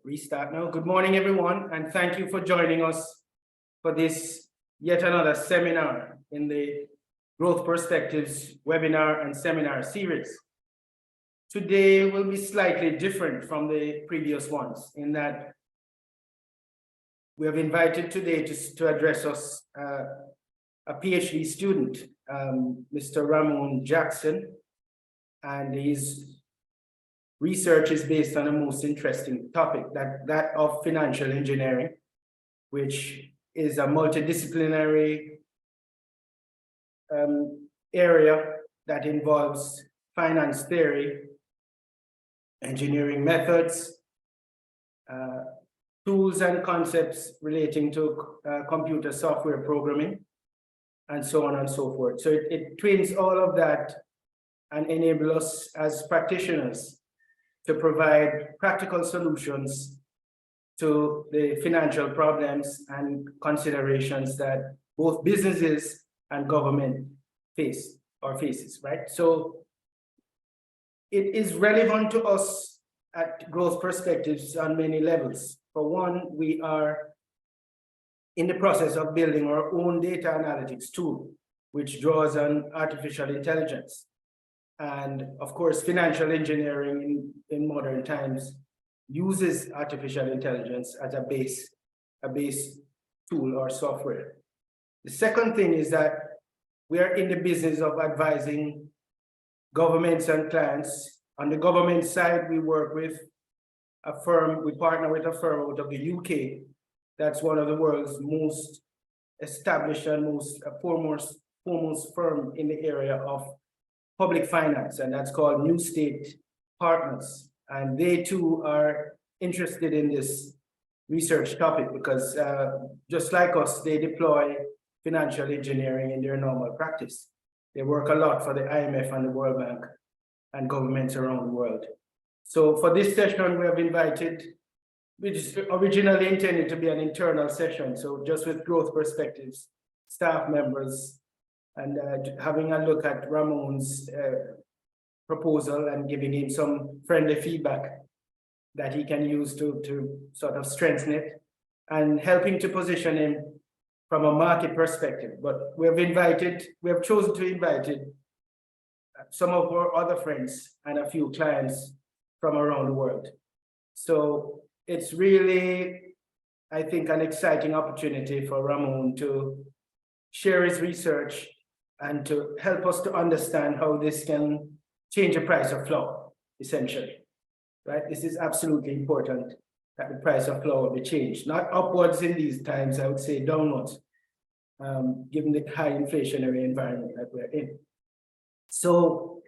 Restart now. Good morning, everyone, and thank you for joining us for this yet another seminar in the Growth Perspectives webinar and seminar series. Today will be slightly different from the previous ones in that we have invited today to address us a PhD student, Mr. Ramone Jackson, and his research is based on a most interesting topic, that of financial engineering, which is a multidisciplinary area that involves finance theory, engineering methods, tools and concepts relating to computer software programming, and so on and so forth. So it twins all of that and enables us as practitioners to provide practical solutions to the financial problems and considerations that both businesses and government faces, right? So it is relevant to us at Growth Perspectives on many levels. For one, we are in the process of building our own data analytics tool, which draws on artificial intelligence. And of course, financial engineering in modern times uses artificial intelligence as a base tool or software. The second thing is that we are in the business of advising governments and clients. On the government side, we work with a firm, we partner with a firm out of the UK. That's one of the world's most established and most foremost firm in the area of public finance, and that's called New State Partners. And they too are interested in this research topic because just like us, they deploy financial engineering in their normal practice. They work a lot for the IMF and the World Bank and governments around the world. So for this session, we have invited, which is originally intended to be an internal session, so just with Growth Perspectives, staff members, and having a look at Ramone's proposal and giving him some friendly feedback that he can use to sort of strengthen it and helping to position him from a market perspective. But we have chosen to invite some of our other friends and a few clients from around the world. So it's really, I think, an exciting opportunity for Ramone to share his research and to help us to understand how this can change the price of flour, essentially, right? This is absolutely important that the price of flour will be changed, not upwards in these times, I would say downwards, given the high inflationary environment that we're in. So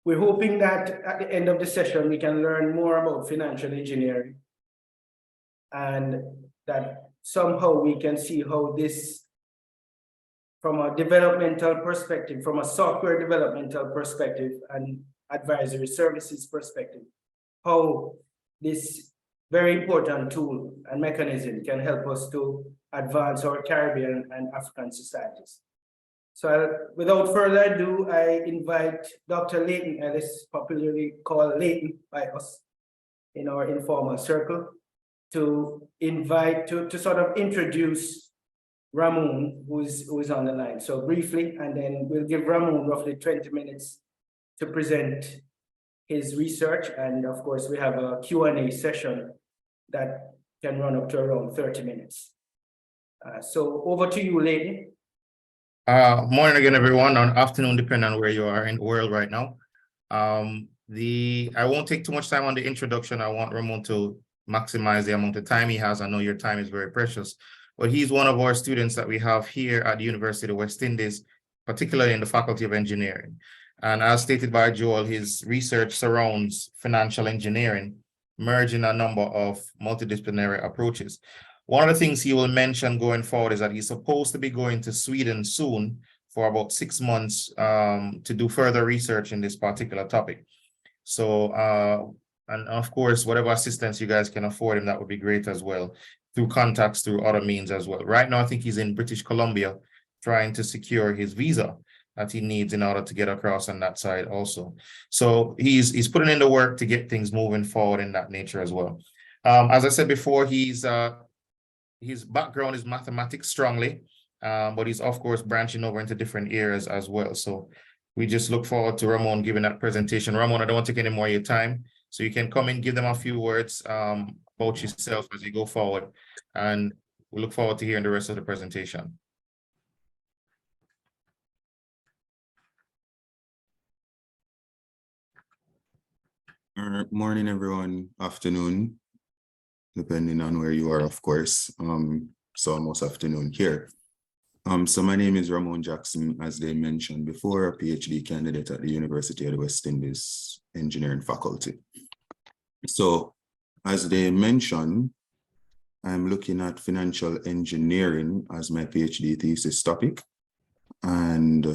we're hoping that at the end of the session, we can learn more about financial engineering and that somehow we can see how this, from a developmental perspective, from a software developmental perspective and advisory services perspective, how this very important tool and mechanism can help us to advance our Caribbean and African societies. So without further ado, I invite Dr. Leighton Ellis, popularly called Leighton by us in our informal circle, to sort of introduce Ramone, who is on the line. So briefly, and then we'll give Ramone roughly 20 minutes to present his research. And of course, we have a Q&A session that can run up to around 30 minutes. So over to you, Leighton. Morning again, everyone, or afternoon, depending on where you are in the world right now. I won't take too much time on the introduction. I want Ramone to maximize the amount of time he has. I know your time is very precious. But he's one of our students that we have here at the University of West Indies, particularly in the Faculty of Engineering. And as stated by Joel, his research surrounds financial engineering, merging a number of multidisciplinary approaches. One of the things he will mention going forward is that he's supposed to be going to Sweden soon for about 6 months to do further research in this particular topic. So, and of course, whatever assistance you guys can afford him, that would be great as well, through contacts, through other means as well. Right now, I think he's in British Columbia trying to secure his visa that he needs in order to get across on that side also. So he's putting in the work to get things moving forward in that nature as well. As I said before, his background is mathematics strongly, but he's of course branching over into different areas as well. So we just look forward to Ramone giving that presentation. Ramone, I don't want to take any more of your time, so you can come in, give them a few words about yourself as you go forward, and we look forward to hearing the rest of the presentation. Morning, everyone. Afternoon, depending on where you are, of course. So almost afternoon here. So my name is Ramone Jackson, as they mentioned before, a PhD candidate at the University of the West Indies Engineering Faculty. So as they mentioned, I'm looking at financial engineering as my PhD thesis topic. And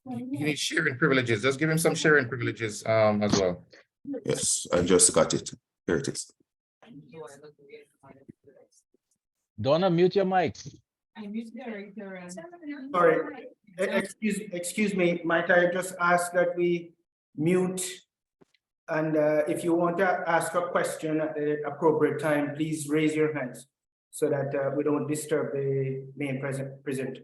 He needs sharing privileges. Just give him some sharing privileges as well. yes, I just got it. Here it is. Donna, mute your mic. Sorry, excuse me, might I just ask that we mute? And if you want to ask a question at the appropriate time, please raise your hands so that we don't disturb the main presenter.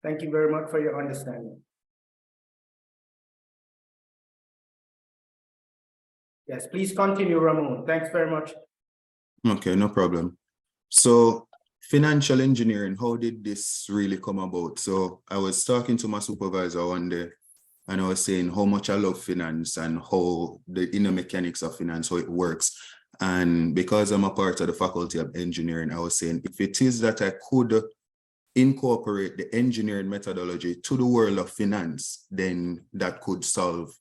Thank you very much for your understanding. Yes, please continue, Ramone. Thanks very much. Okay, no problem. So financial engineering, how did this really come about? So I was talking to my supervisor one day and I was saying how much I love finance and how the inner mechanics of finance, how it works. And because I'm a part of the Faculty of Engineering, I was saying if it is that I could incorporate the engineering methodology to the world of finance, then that could solve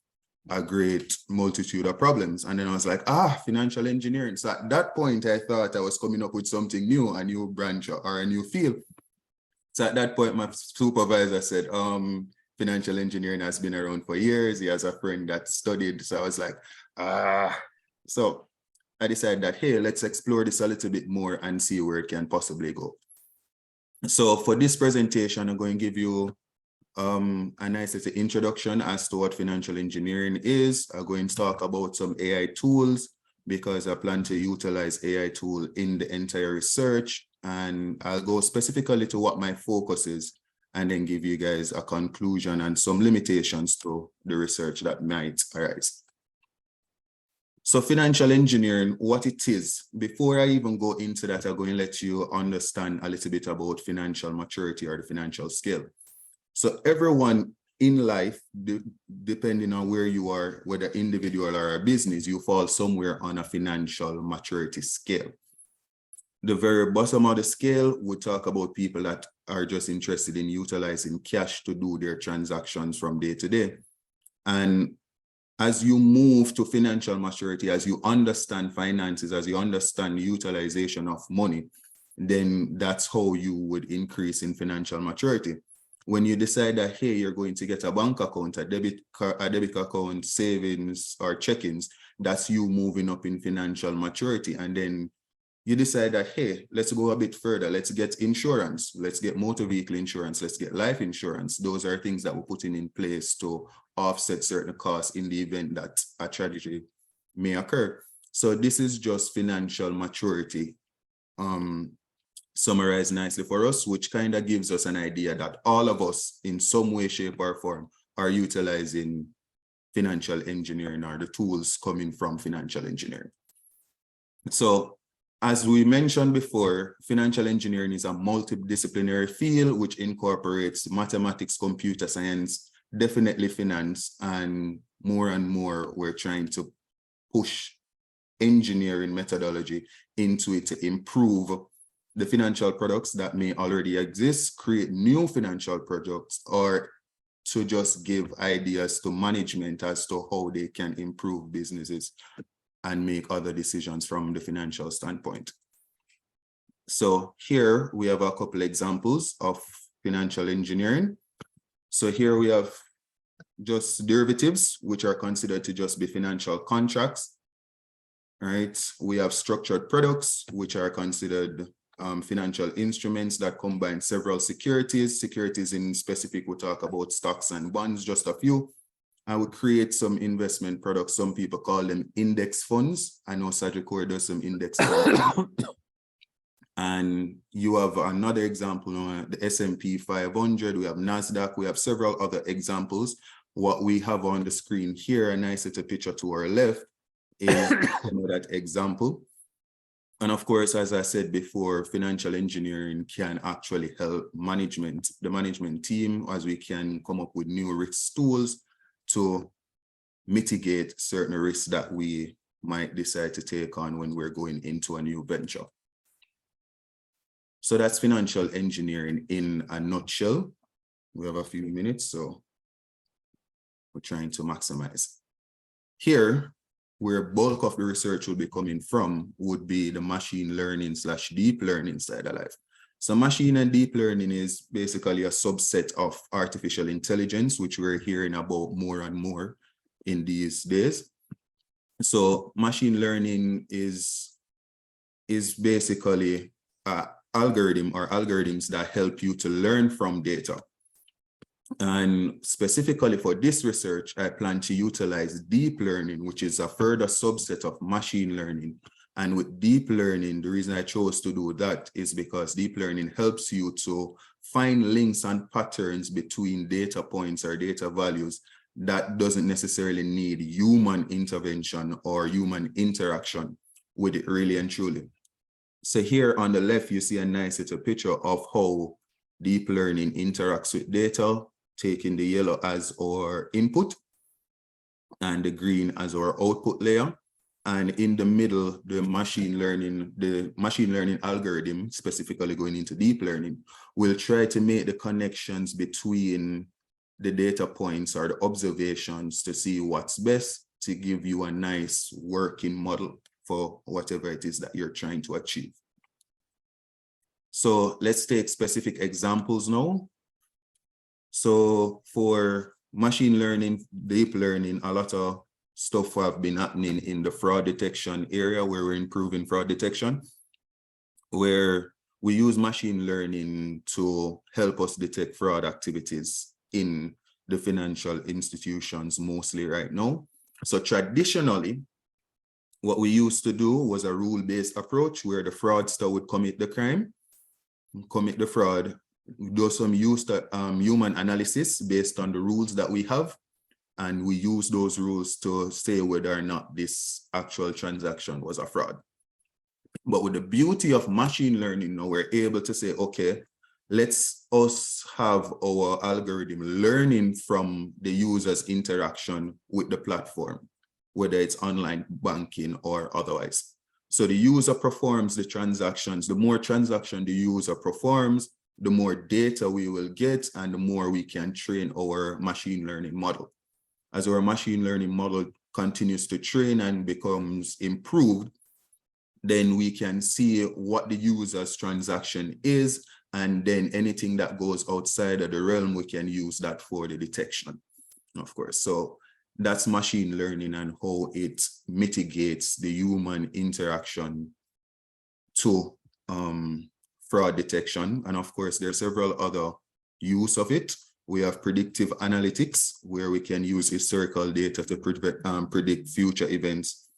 a great multitude of problems. And then I was like, financial engineering. So at that point, I thought I was coming up with something new, a new branch or a new field. So at that point, my supervisor said, financial engineering has been around for years. He has a friend that studied. So I was like, So I decided that, hey, let's explore this a little bit more and see where it can possibly go. So for this presentation, I'm going to give you a nice introduction as to what financial engineering is. I'm going to talk about some AI tools because I plan to utilize AI tool in the entire research, and I'll go specifically to what my focus is and then give you guys a conclusion and some limitations to the research that might arise. So financial engineering, what it is, before I even go into that, I'm going to let you understand a little bit about financial maturity or the financial scale. So everyone in life, depending on where you are, whether individual or a business, you fall somewhere on a financial maturity scale. The very bottom of the scale, we talk about people that are just interested in utilizing cash to do their transactions from day to day. And as you move to financial maturity, as you understand finances, as you understand the utilization of money, then that's how you would increase in financial maturity. When you decide that, hey, you're going to get a bank account, a debit account, savings or check-ins, that's you moving up in financial maturity. And then you decide that, hey, let's go a bit further. Let's get insurance. Let's get motor vehicle insurance. Let's get life insurance. Those are things that we're putting in place to offset certain costs in the event that a tragedy may occur. So this is just financial maturity summarized nicely for us, which kind of gives us an idea that all of us in some way, shape or form are utilizing financial engineering or the tools coming from financial engineering. So as we mentioned before, financial engineering is a multidisciplinary field which incorporates mathematics, computer science, definitely finance, and more we're trying to push engineering methodology into it to improve the financial products that may already exist, create new financial products, or to just give ideas to management as to how they can improve businesses and make other decisions from the financial standpoint. So here we have a couple examples of financial engineering. So here we have just derivatives, which are considered to just be financial contracts. All right. We have structured products, which are considered financial instruments that combine several securities. Securities in specific, we talk about stocks and bonds, just a few. I would create some investment products. Some people call them index funds. I know Sagicor does some index funds. And you have another example, the S&P 500, we have NASDAQ, we have several other examples. What we have on the screen here, and I set a picture to our left, is that example. And of course, as I said before, financial engineering can actually help the management team, as we can come up with new risk tools to mitigate certain risks that we might decide to take on when we're going into a new venture. So that's financial engineering in a nutshell. We have a few minutes, so we're trying to maximize. Here, where bulk of the research will be coming from would be the machine learning / deep learning side of life. So machine and deep learning is basically a subset of artificial intelligence, which we're hearing about more and more in these days. So machine learning is basically algorithms that help you to learn from data. And specifically for this research, I plan to utilize deep learning, which is a further subset of machine learning. And with deep learning, the reason I chose to do that is because deep learning helps you to find links and patterns between data points or data values that doesn't necessarily need human intervention or human interaction with it, really and truly. So here on the left, you see a nice little picture of how deep learning interacts with data, taking the yellow as our input and the green as our output layer. And in the middle, the machine learning algorithm, specifically going into deep learning, will try to make the connections between the data points or the observations to see what's best to give you a nice working model for whatever it is that you're trying to achieve. So let's take specific examples now. So for machine learning, deep learning, a lot of stuff have been happening in the fraud detection area, where we're improving fraud detection, where we use machine learning to help us detect fraud activities in the financial institutions mostly right now. So traditionally, what we used to do was a rule-based approach where the fraudster would commit the crime, commit the fraud, do some human analysis based on the rules that we have, and we use those rules to say whether or not this actual transaction was a fraud. But with the beauty of machine learning, now we're able to say, okay, let's us have our algorithm learning from the user's interaction with the platform, whether it's online banking or otherwise. So the user performs the transactions. The more transaction the user performs, the more data we will get and the more we can train our machine learning model. As our machine learning model continues to train and becomes improved, then we can see what the user's transaction is, and then anything that goes outside of the realm, we can use that for the detection, of course. So that's machine learning and how it mitigates the human interaction to fraud detection. And of course, there are several other use of it. We have predictive analytics, where we can use historical data to predict future events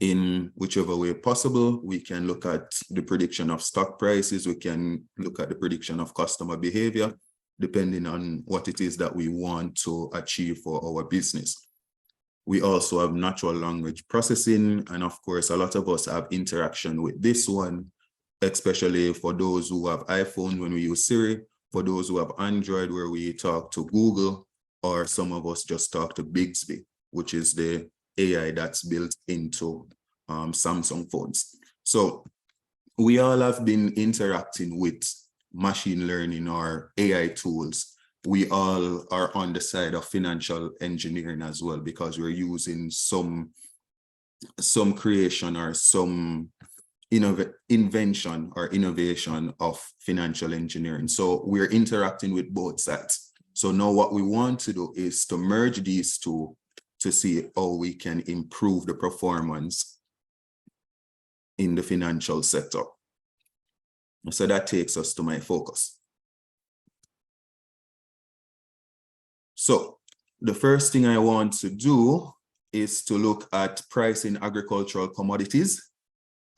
in whichever way possible. We can look at the prediction of stock prices. We can look at the prediction of customer behavior, depending on what it is that we want to achieve for our business. We also have natural language processing. And of course, a lot of us have interaction with this one, especially for those who have iPhone when we use Siri, for those who have Android where we talk to Google, or some of us just talk to Bixby, which is the AI that's built into Samsung phones. So we all have been interacting with machine learning or AI tools. We all are on the side of financial engineering as well, because we're using some creation or some invention or innovation of financial engineering. So we're interacting with both sides. So now what we want to do is to merge these two to see how we can improve the performance in the financial sector. So that takes us to my focus. So the first thing I want to do is to look at pricing agricultural commodities.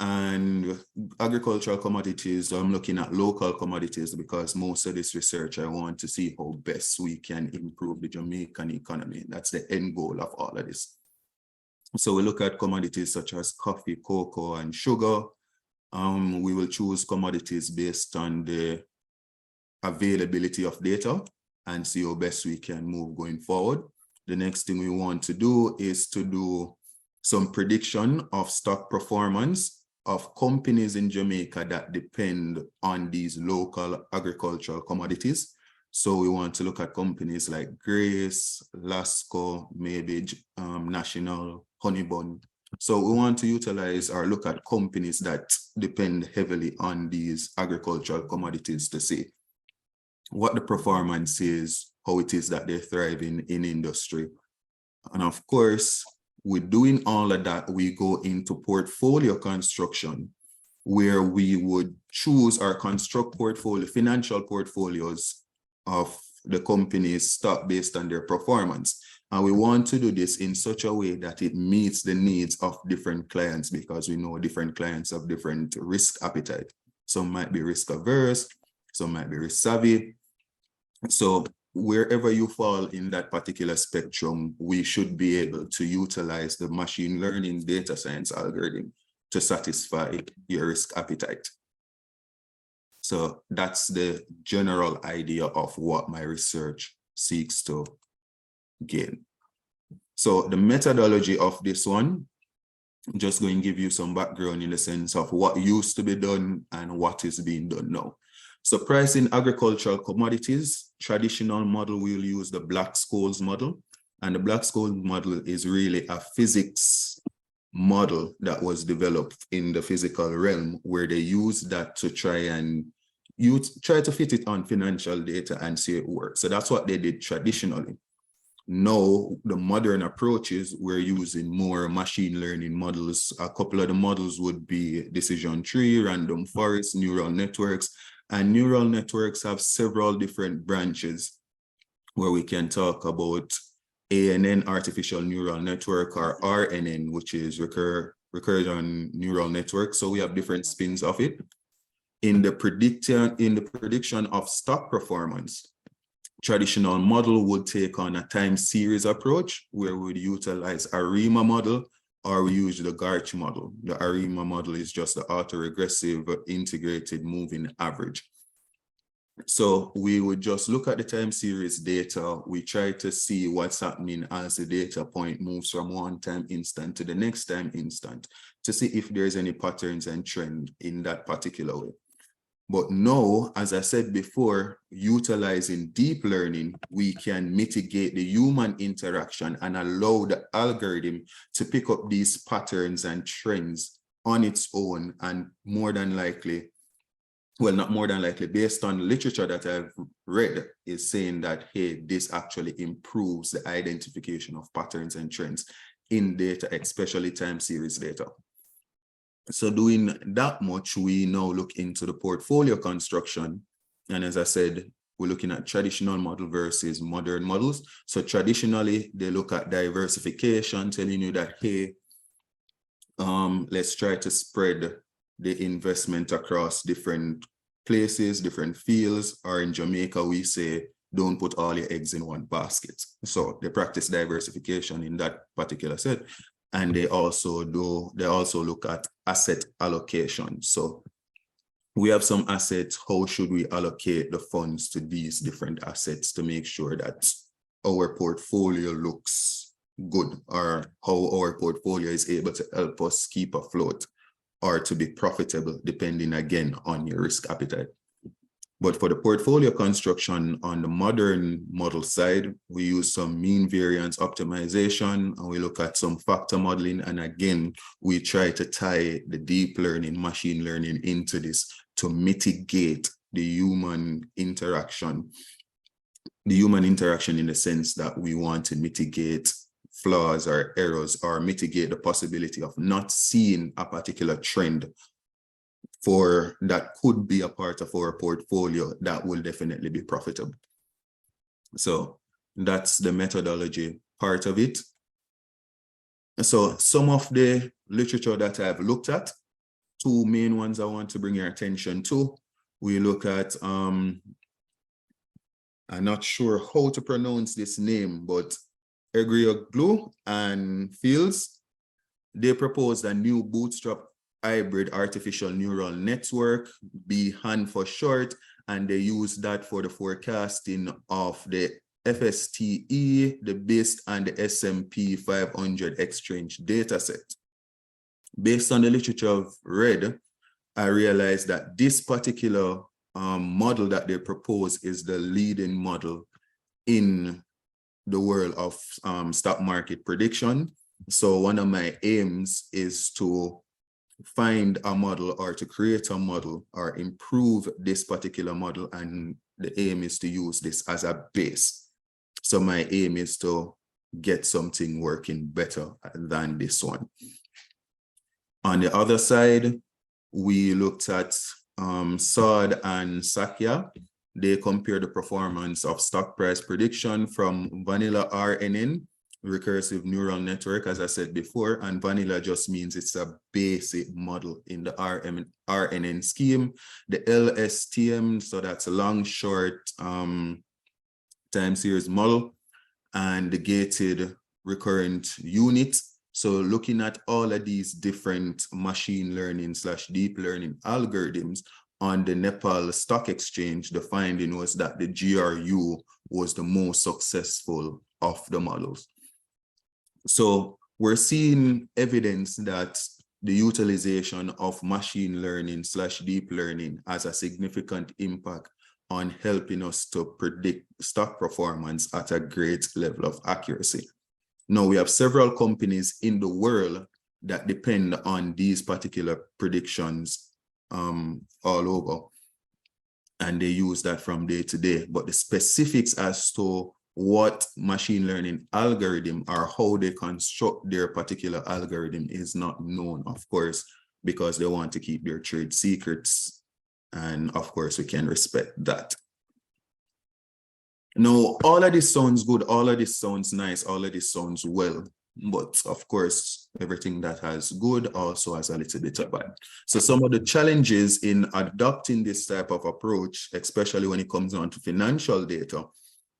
And agricultural commodities, I'm looking at local commodities because most of this research, I want to see how best we can improve the Jamaican economy. That's the end goal of all of this. So we look at commodities such as coffee, cocoa, and sugar. We will choose commodities based on the availability of data and see how best we can move going forward. The next thing we want to do is to do some prediction of stock performance of companies in Jamaica that depend on these local agricultural commodities. So we want to look at companies like Grace, Lasco, maybe National, Honeybun. So we want to utilize or look at companies that depend heavily on these agricultural commodities to see what the performance is, how it is that they're thriving in industry. And of course, with doing all of that, we go into portfolio construction, where we would choose or construct portfolio, financial portfolios of the company's stock based on their performance. And we want to do this in such a way that it meets the needs of different clients, because we know different clients have different risk appetite. Some might be risk averse, some might be risk savvy. So wherever you fall in that particular spectrum, we should be able to utilize the machine learning data science algorithm to satisfy your risk appetite. So that's the general idea of what my research seeks to gain. So the methodology of this one, I'm just going to give you some background in the sense of what used to be done and what is being done now. So pricing agricultural commodities, traditional model, we'll use the Black-Scholes model. And the Black-Scholes model is really a physics model that was developed in the physical realm, where they use that to try to fit it on financial data and see it works. So that's what they did traditionally. Now, the modern approaches, we're using more machine learning models. A couple of the models would be decision tree, random forest, neural networks. And neural networks have several different branches where we can talk about ANN, artificial neural network, or RNN, which is recursion neural network. So we have different spins of it. In the prediction of stock performance, traditional model would take on a time series approach, where we would utilize a REMA model, or we use the GARCH model. The ARIMA model is just the autoregressive integrated moving average. So we would just look at the time series data. We try to see what's happening as the data point moves from one time instant to the next time instant, to see if there's any patterns and trend in that particular way. But now, as I said before, utilizing deep learning, we can mitigate the human interaction and allow the algorithm to pick up these patterns and trends on its own. And more than likely, well, not more than likely, based on literature that I've read, is saying that, hey, this actually improves the identification of patterns and trends in data, especially time series data. So doing that much, we now look into the portfolio construction. And as I said, we're looking at traditional model versus modern models. So traditionally, they look at diversification, telling you that, hey, let's try to spread the investment across different places, different fields, or in Jamaica, we say, don't put all your eggs in one basket. So they practice diversification in that particular set. And they also look at asset allocation. So we have some assets. How should we allocate the funds to these different assets to make sure that our portfolio looks good, or how our portfolio is able to help us keep afloat or to be profitable, depending again on your risk appetite. But for the portfolio construction on the modern model side, we use some mean variance optimization, and we look at some factor modeling. And again, we try to tie the deep learning, machine learning into this to mitigate the human interaction. The human interaction in the sense that we want to mitigate flaws or errors, or mitigate the possibility of not seeing a particular trend for that could be a part of our portfolio that will definitely be profitable. So That's the methodology part of it. So some of the literature that I've looked at, two main ones I want to bring your attention to. We look at, I'm not sure how to pronounce this name, but Egrioglu and Fields, they proposed a new bootstrap hybrid artificial neural network, BHAN for short, and they use that for the forecasting of the FSTE, the BIST, and the S&P 500 exchange dataset. Based on the literature I've read, I realized that this particular model that they propose is the leading model in the world of stock market prediction. So one of my aims is to find a model or to create a model or improve this particular model, and the aim is to use this as a base. So my aim is to get something working better than this one. On the other side, we looked at Saad and Sakya. They compared the performance of stock price prediction from vanilla RNN, recursive neural network, as I said before, and vanilla just means it's a basic model in the RNN scheme. The LSTM, so that's a long, short time series model, and the gated recurrent unit. So looking at all of these different machine learning / deep learning algorithms on the Nepal Stock Exchange, the finding was that the GRU was the most successful of the models. So we're seeing evidence that the utilization of machine learning / deep learning has a significant impact on helping us to predict stock performance at a great level of accuracy. Now, we have several companies in the world that depend on these particular predictions all over, and they use that from day to day. But the specifics as to what machine learning algorithm or how they construct their particular algorithm is not known, of course, because they want to keep their trade secrets. And of course, we can respect that. Now, all of this sounds good, all of this sounds nice, all of this sounds well, but of course, everything that has good also has a little bit of bad. So some of the challenges in adopting this type of approach, especially when it comes down to financial data,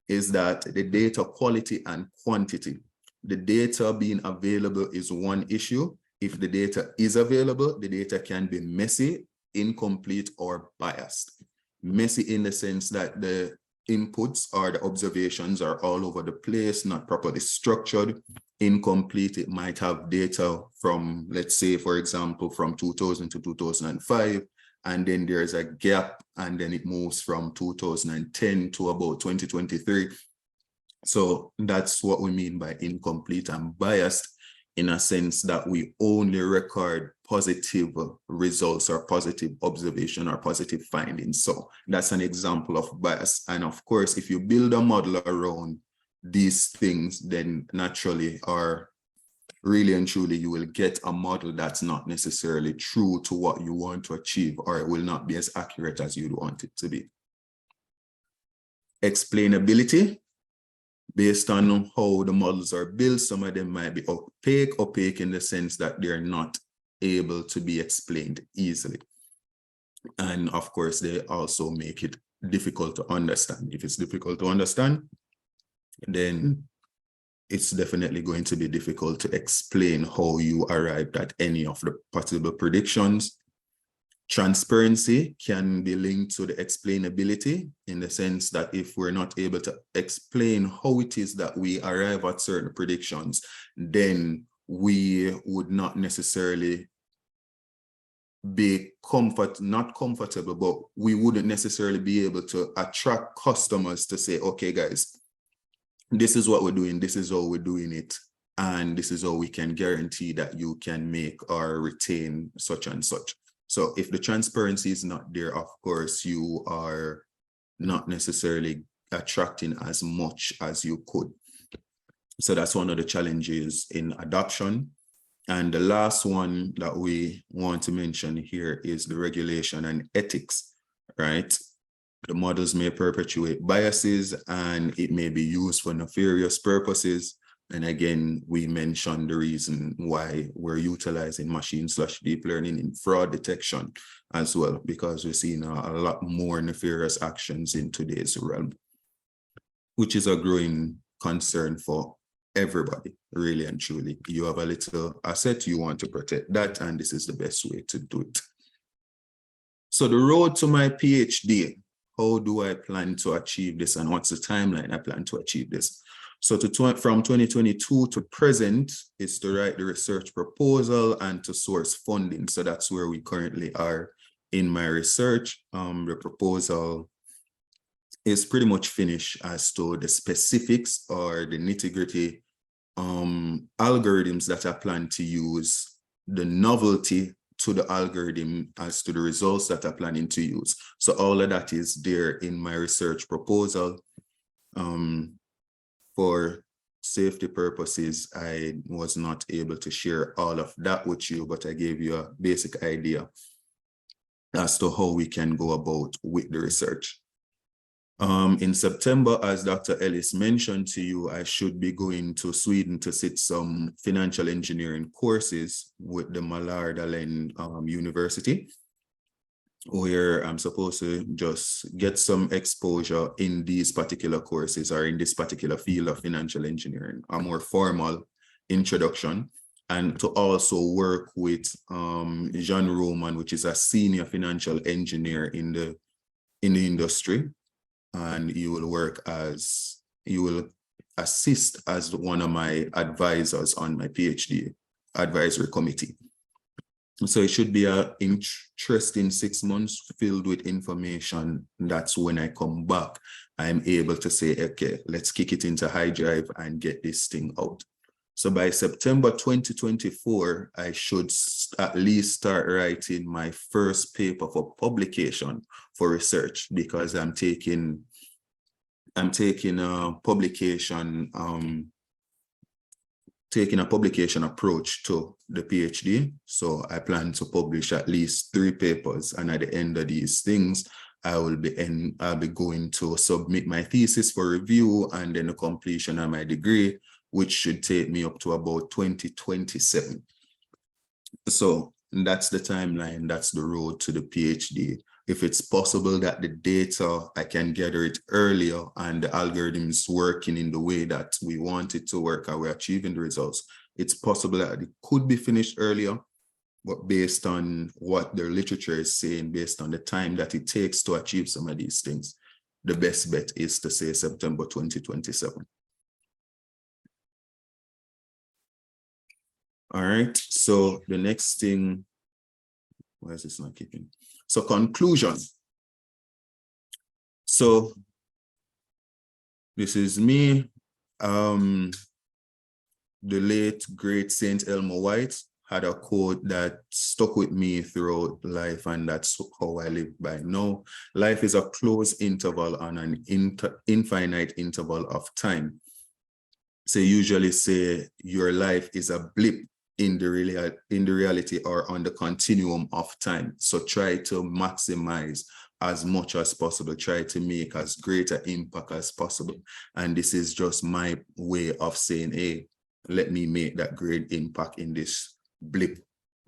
is that the data quality and quantity. The data being available is one issue. If the data is available, the data can be messy, incomplete, or biased. Messy in the sense that the inputs or the observations are all over the place, not properly structured. Incomplete, it might have data from, let's say, for example, from 2000 to 2005, and then there's a gap, and then it moves from 2010 to about 2023. So that's what we mean by incomplete and biased, in a sense that we only record positive results or positive observation or positive findings. So that's an example of bias. And of course, if you build a model around these things, then naturally or really and truly, you will get a model that's not necessarily true to what you want to achieve, or it will not be as accurate as you'd want it to be. Explainability. Based on how the models are built, some of them might be opaque in the sense that they're not able to be explained easily. And of course, they also make it difficult to understand. If it's difficult to understand, then it's definitely going to be difficult to explain how you arrived at any of the possible predictions. Transparency can be linked to the explainability, in the sense that if we're not able to explain how it is that we arrive at certain predictions, then we would not necessarily be not comfortable, but we wouldn't necessarily be able to attract customers to say, okay, guys, this is what we're doing, this is how we're doing it, and this is how we can guarantee that you can make or retain such and such. So if the transparency is not there, of course, you are not necessarily attracting as much as you could. So that's one of the challenges in adoption. And the last one that we want to mention here is the regulation and ethics, right? The models may perpetuate biases and it may be used for nefarious purposes. And again, we mentioned the reason why we're utilizing machine/deep learning in fraud detection as well, because we're seeing a lot more nefarious actions in today's realm, which is a growing concern for everybody, really and truly. You have a little asset, you want to protect that, and this is the best way to do it. So the road to my PhD, how do I plan to achieve this, and what's the timeline I plan to achieve this? So from 2022 to present is to write the research proposal and to source funding. So that's where we currently are in my research. The proposal is pretty much finished as to the specifics or the nitty-gritty algorithms that I plan to use, the novelty to the algorithm as to the results that I'm planning to use. So all of that is there in my research proposal. For safety purposes, I was not able to share all of that with you, but I gave you a basic idea as to how we can go about with the research. In September, as Dr. Ellis mentioned to you, I should be going to Sweden to sit some financial engineering courses with the Mälardalen University, where I'm supposed to just get some exposure in these particular courses or in this particular field of financial engineering, a more formal introduction, and to also work with Jean Ramone, which is a senior financial engineer in the industry. And you will assist as one of my advisors on my PhD advisory committee. So it should be an interesting 6 months filled with information. That's when I come back, I'm able to say, okay, let's kick it into high drive and get this thing out. So by September 2024, I should at least start writing my first paper for publication for research, because I'm taking a publication approach to the PhD. So I plan to publish at least 3 papers, and at the end of these things, I'll be going to submit my thesis for review and then the completion of my degree, which should take me up to about 2027. So that's the timeline, that's the road to the PhD. If it's possible that the data, I can gather it earlier and the algorithm is working in the way that we want it to work and we're achieving the results, it's possible that it could be finished earlier, but based on what the literature is saying, based on the time that it takes to achieve some of these things, the best bet is to say September 2027. All right, so the next thing, why is this not keeping? So conclusion. So this is me, the late great Saint Elmo White had a quote that stuck with me throughout life, and that's how I live by now. Life is a closed interval on an infinite interval of time. So usually say your life is a blip in the reality or on the continuum of time. So try to maximize as much as possible, try to make as great an impact as possible. And this is just my way of saying, hey, let me make that great impact in this blip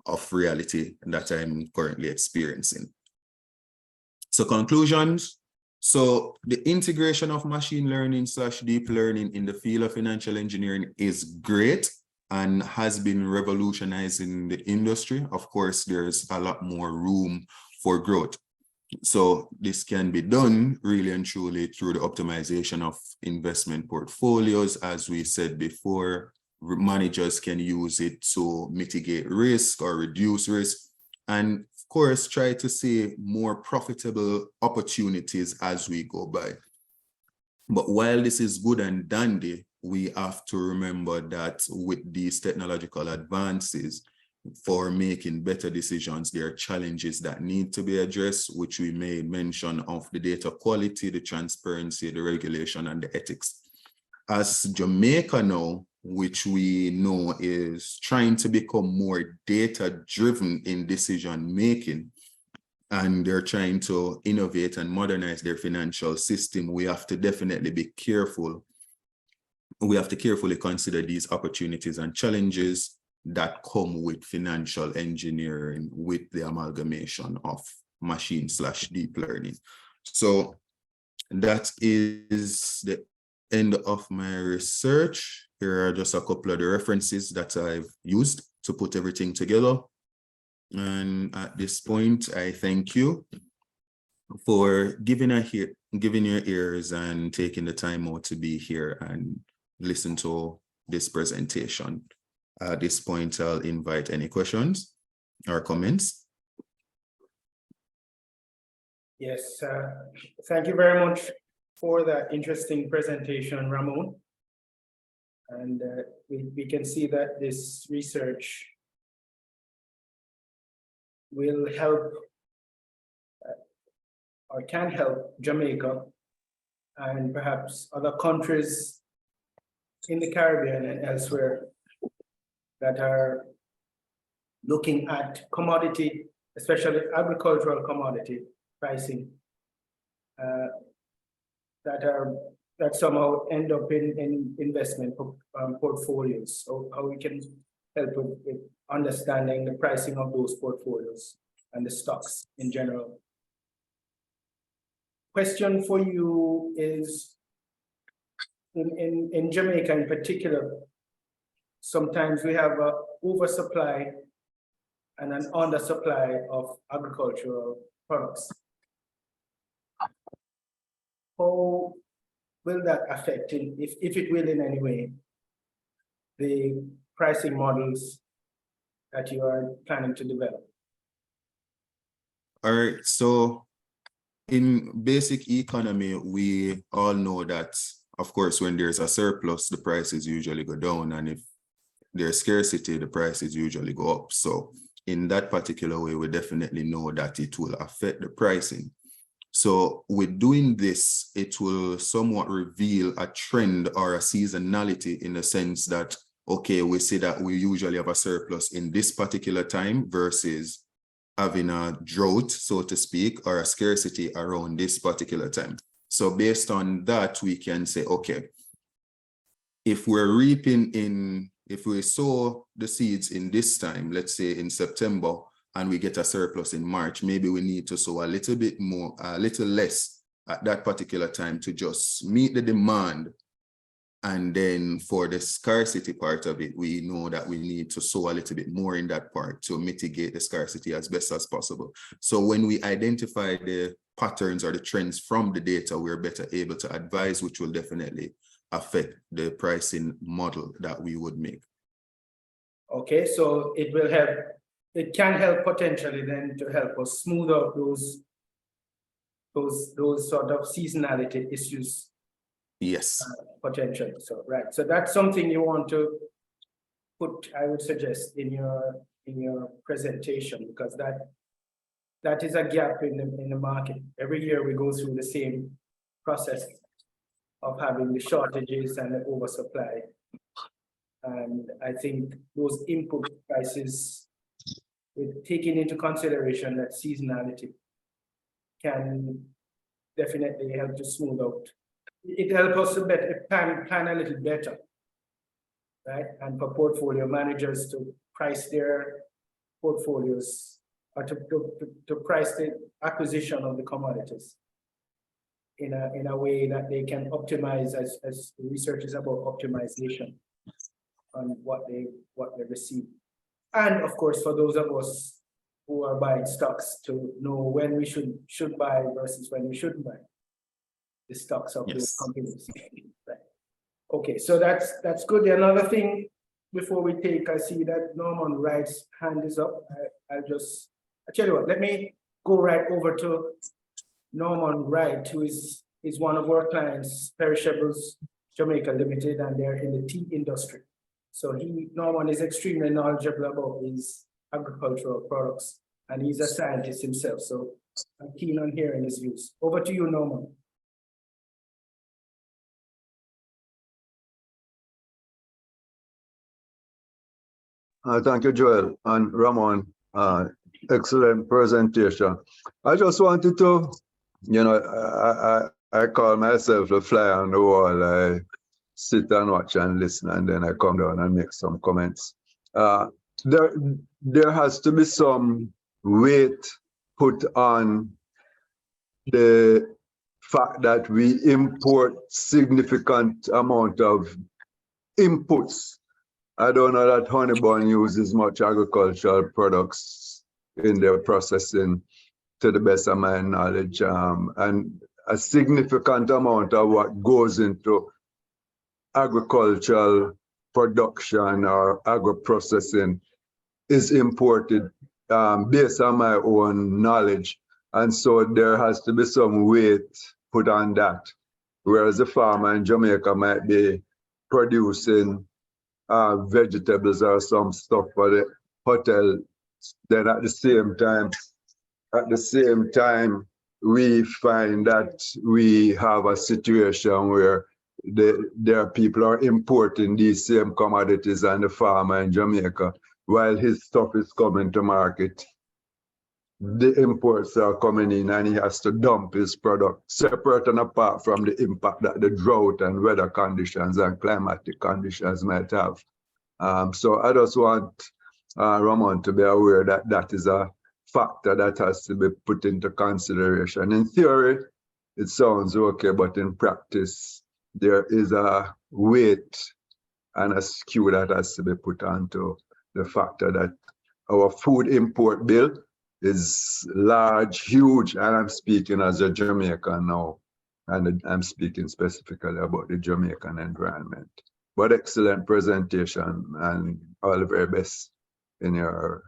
of reality that I'm currently experiencing. So conclusions. So the integration of machine learning / deep learning in the field of financial engineering is great and has been revolutionizing the industry. Of course, there's a lot more room for growth. So this can be done really and truly through the optimization of investment portfolios. As we said before, managers can use it to mitigate risk or reduce risk. And of course, try to see more profitable opportunities as we go by. But while this is good and dandy, we have to remember that with these technological advances, for making better decisions, there are challenges that need to be addressed, which we may mention of the data quality, the transparency, the regulation, and the ethics. As Jamaica now, which we know is trying to become more data-driven in decision-making, and they're trying to innovate and modernize their financial system, we have to definitely be careful. We have to carefully consider these opportunities and challenges that come with financial engineering with the amalgamation of machine/deep learning. So that is the end of my research. Here are just a couple of the references that I've used to put everything together. And at this point, I thank you for giving your ears and taking the time out to be here and listen to this presentation. At this point, I'll invite any questions or comments. Yes, thank you very much for that interesting presentation, Ramone. And we can see that this research will help or can help Jamaica and perhaps other countries in the Caribbean and elsewhere that are looking at commodity, especially agricultural commodity pricing, that somehow end up in investment portfolios. So how we can help with understanding the pricing of those portfolios and the stocks in general. Question for you is, in Jamaica in particular, sometimes we have an oversupply and an undersupply of agricultural products. How will that affect, if it will in any way, the pricing models that you are planning to develop? All right, so in basic economy, we all know that, of course, when there's a surplus, the prices usually go down, and if there's scarcity, the prices usually go up. So in that particular way, we definitely know that it will affect the pricing. So with doing this, it will somewhat reveal a trend or a seasonality in the sense that, okay, we see that we usually have a surplus in this particular time versus having a drought, so to speak, or a scarcity around this particular time. So based on that, we can say, okay, if we're reaping if we sow the seeds in this time, let's say in September, and we get a surplus in March, maybe we need to sow a little bit more, a little less at that particular time to just meet the demand. And then for the scarcity part of it, we know that we need to sow a little bit more in that part to mitigate the scarcity as best as possible. So when we identify the patterns or the trends from the data, we're better able to advise, which will definitely affect the pricing model that we would make. Okay, so it will help. It can help potentially then to help us smooth out those sort of seasonality issues. Yes. Potentially. So right. So that's something you want to put, I would suggest, in your presentation, because that is a gap in the market. Every year we go through the same process of having the shortages and the oversupply. And I think those input prices, with taking into consideration that seasonality, can definitely help to smooth out. It helps us to plan a little better, right? And for portfolio managers to price their portfolios or to price the acquisition of the commodities in a way that they can optimize, as the research is about optimization on what they receive. And of course, for those of us who are buying stocks, to know when we should buy versus when we shouldn't buy the stocks of those companies. Right. Okay, so that's good. Another thing before we take, I see that Norman Wright's hand is up. I tell you what, let me go right over to Norman Wright, who is one of our clients, Perishables Jamaica Limited, and they're in the tea industry. So Norman is extremely knowledgeable about his agricultural products, and he's a scientist himself. So I'm keen on hearing his views. Over to you, Norman. Thank you, Joel and Ramon. Excellent presentation. I just wanted to, I call myself a fly on the wall. I sit and watch and listen, and then I come down and make some comments. Uh, there, there has to be some weight put on the fact that we import significant amount of inputs. I don't know that Honeybun uses much agricultural products in their processing, to the best of my knowledge, and a significant amount of what goes into agricultural production or agro-processing is imported, based on my own knowledge. And so there has to be some weight put on that. Whereas the farmer in Jamaica might be producing vegetables or some stuff for the hotel, then at the same time, we find that we have a situation where their people are importing these same commodities, and the farmer in Jamaica, while his stuff is coming to market, the imports are coming in and he has to dump his product, separate and apart from the impact that the drought and weather conditions and climatic conditions might have. So I just want Ramone to be aware that that is a factor that has to be put into consideration. In theory, it sounds okay, but in practice, there is a weight and a skew that has to be put onto the factor that our food import bill is large, huge, and I'm speaking as a Jamaican now, and I'm speaking specifically about the Jamaican environment. But excellent presentation, and all the very best in your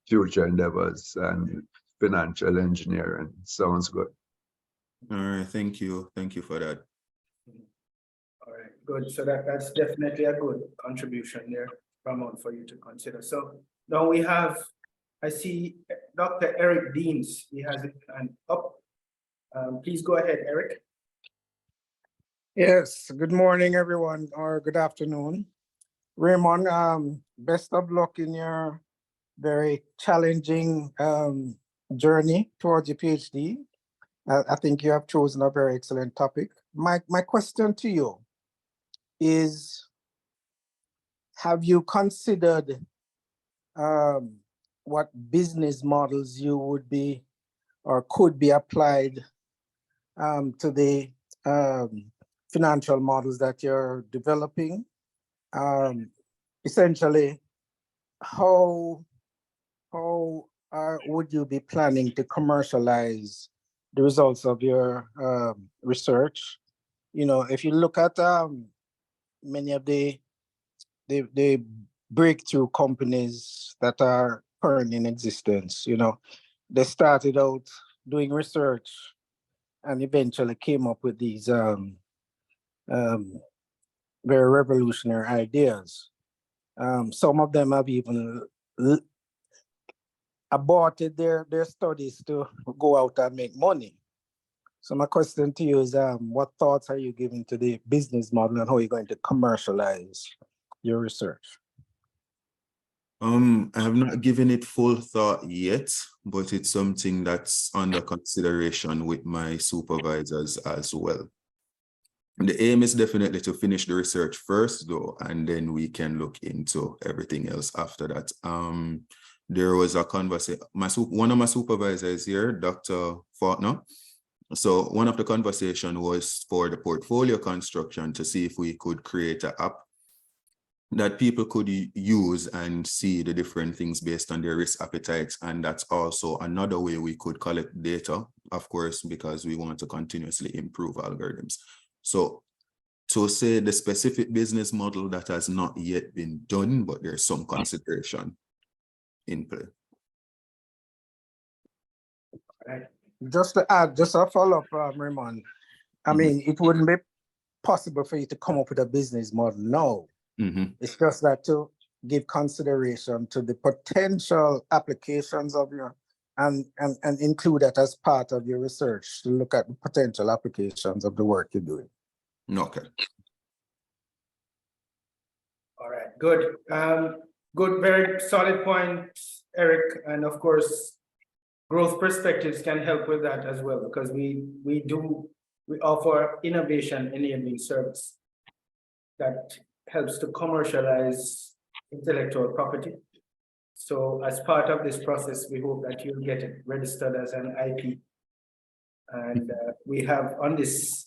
future endeavors and financial engineering. Sounds good. All right, thank you. Thank you for that. All right, good. So that's definitely a good contribution there, Ramon, for you to consider. So now we have, I see Dr. Eric Deans. He has it up. Please go ahead, Eric. Yes, good morning, everyone, or good afternoon. Ramon, best of luck in your very challenging journey towards your PhD. I think you have chosen a very excellent topic. My question to you is, have you considered what business models you would be or could be applied to the financial models that you're developing? Essentially, how would you be planning to commercialize the results of your research? You know, if you look at many of the breakthrough companies that are currently in existence, you know, they started out doing research and eventually came up with these very revolutionary ideas. Some of them have even aborted their studies to go out and make money. So my question to you is, what thoughts are you giving to the business model and how you're going to commercialize your research? I have not given it full thought yet, but it's something that's under consideration with my supervisors as well. The aim is definitely to finish the research first, though, and then we can look into everything else after that. There was a conversation, one of my supervisors here, Dr. Faulkner. So one of the conversation was for the portfolio construction to see if we could create an app that people could use and see the different things based on their risk appetites. And that's also another way we could collect data, of course, because we want to continuously improve algorithms. So to say the specific business model that has not yet been done, but there's some consideration in play. Right. Just to add, just a follow-up, Ramon. I mean, it wouldn't be possible for you to come up with a business model, no. It's just that to give consideration to the potential applications of your, and include that as part of your research to look at the potential applications of the work you're doing. Okay. All right, good. Good, very solid point, Eric. And of course, Growth Perspectives can help with that as well, because we offer innovation enabling service that helps to commercialize intellectual property. So as part of this process, we hope that you'll get it registered as an IP. And we have on this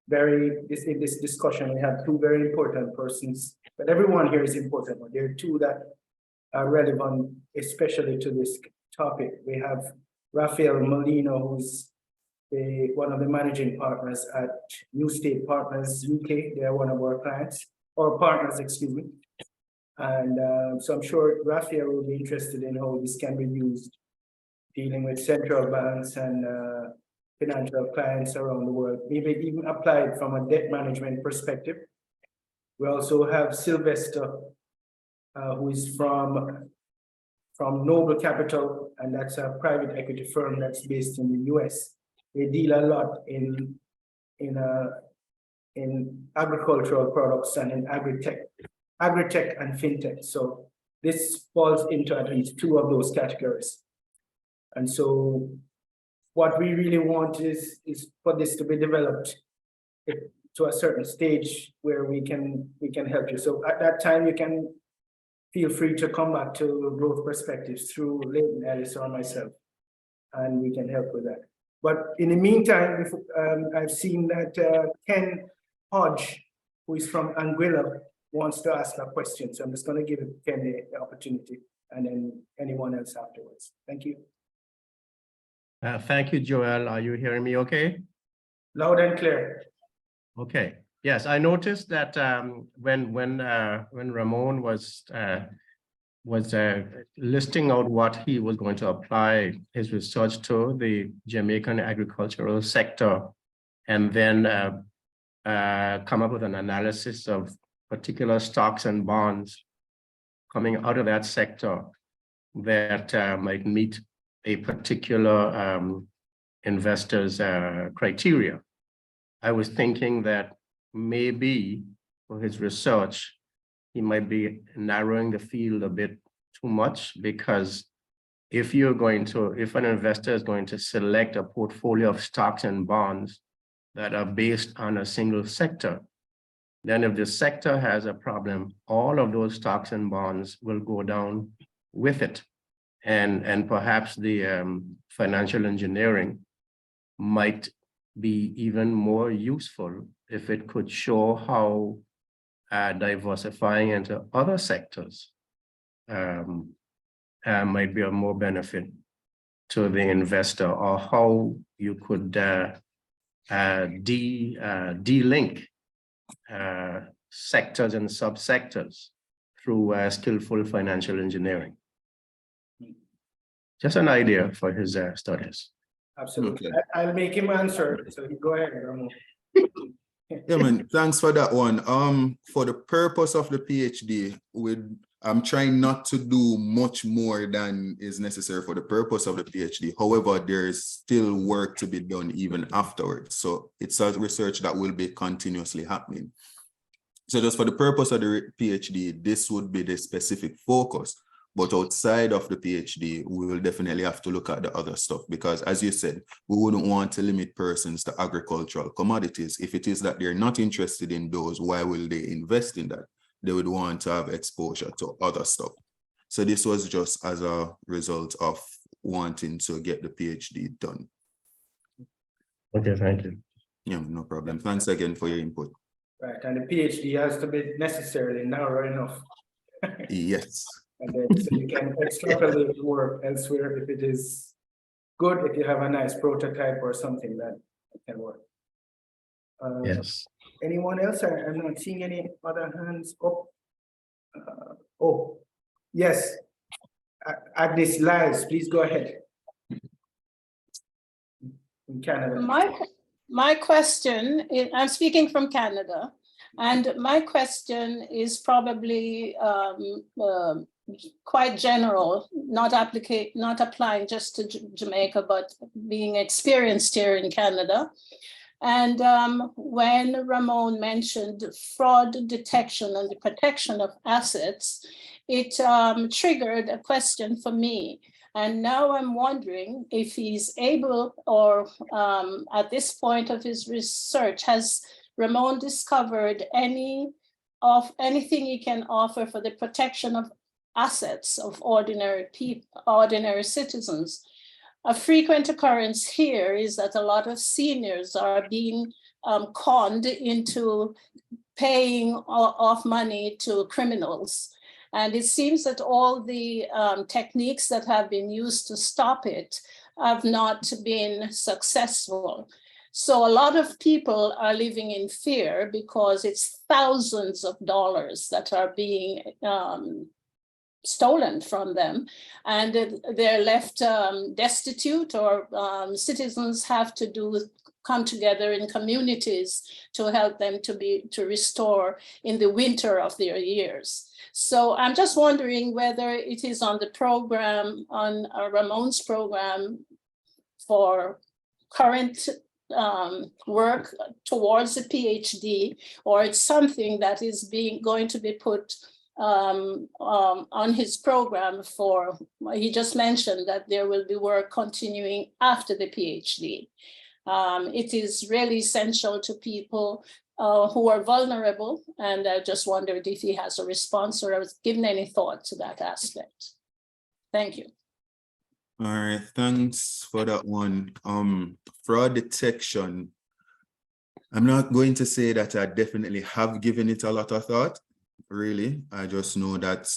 in this discussion, we have two very important persons, but everyone here is important, but there are two that are relevant, especially to this topic. We have Rafael Molino, who's one of the managing partners at New State Partners UK. They are one of our clients, or partners, excuse me. And so I'm sure Rafael will be interested in how this can be used, dealing with central banks and financial clients around the world, maybe even applied from a debt management perspective. We also have Sylvester, who is from Noble Capital, and that's a private equity firm that's based in the US. They deal a lot in agricultural products and in agri-tech and fintech. So this falls into at least two of those categories. And so what we really want is for this to be developed to a certain stage where we can help you. So at that time, you can feel free to come back to Growth Perspectives through Leighton Ellis or myself, and we can help with that. But in the meantime, I've seen that Ken Hodge, who is from Anguilla, wants to ask a question. So I'm just going to give Ken the opportunity, and then anyone else afterwards. Thank you. Thank you, Joel. Are you hearing me okay? Loud and clear. Okay. Yes, I noticed that when Ramone was listing out what he was going to apply his research to, the Jamaican agricultural sector, and then come up with an analysis of particular stocks and bonds coming out of that sector that might meet a particular investor's criteria. I was thinking that maybe for his research, he might be narrowing the field a bit too much, because if an investor is going to select a portfolio of stocks and bonds that are based on a single sector, then if the sector has a problem, all of those stocks and bonds will go down with it. And perhaps the financial engineering might be even more useful if it could show how diversifying into other sectors might be of more benefit to the investor, or how you could de-link sectors and subsectors through skillful financial engineering. Just an idea for his studies. Absolutely. Okay. I'll make him answer. So you go ahead, Ramon. Yeah, man, thanks for that one. For the purpose of the PhD, I'm trying not to do much more than is necessary for the purpose of the PhD. However, there is still work to be done even afterwards. So it's a research that will be continuously happening. So just for the purpose of the PhD, this would be the specific focus. But outside of the PhD, we will definitely have to look at the other stuff, because as you said, we wouldn't want to limit persons to agricultural commodities. If it is that they're not interested in those, why will they invest in that? They would want to have exposure to other stuff. So this was just as a result of wanting to get the PhD done. Okay, thank you. Yeah, no problem. Thanks again for your input. Right, and the PhD has to be necessarily narrow enough. Yes. And then so you can extrapolate work elsewhere if it is good, if you have a nice prototype or something that can work. Yes. Anyone else? I'm not seeing any other hands up. Oh, yes. Agnes Lyles, please go ahead. In Canada. My question is, I'm speaking from Canada, and my question is probably quite general, not applying just to Jamaica, but being experienced here in Canada. And when Ramone mentioned fraud detection and the protection of assets, it triggered a question for me. And now I'm wondering if he's able, or at this point of his research, has Ramone discovered anything he can offer for the protection of assets of ordinary people, ordinary citizens? A frequent occurrence here is that a lot of seniors are being conned into paying off money to criminals. And it seems that all the techniques that have been used to stop it have not been successful. So a lot of people are living in fear because it's thousands of dollars that are being stolen from them, and they're left destitute, or citizens have to come together in communities to help them to restore in the winter of their years. So I'm just wondering whether it is on the program, on Ramone's program for current work towards a PhD, or it's something that is going to be put on his program for, he just mentioned that there will be work continuing after the PhD. It is really essential to people who are vulnerable, and I just wondered if he has a response or has given any thought to that aspect. Thank you. All right, thanks for that one. Fraud detection, I'm not going to say that I definitely have given it a lot of thought. Really, I just know that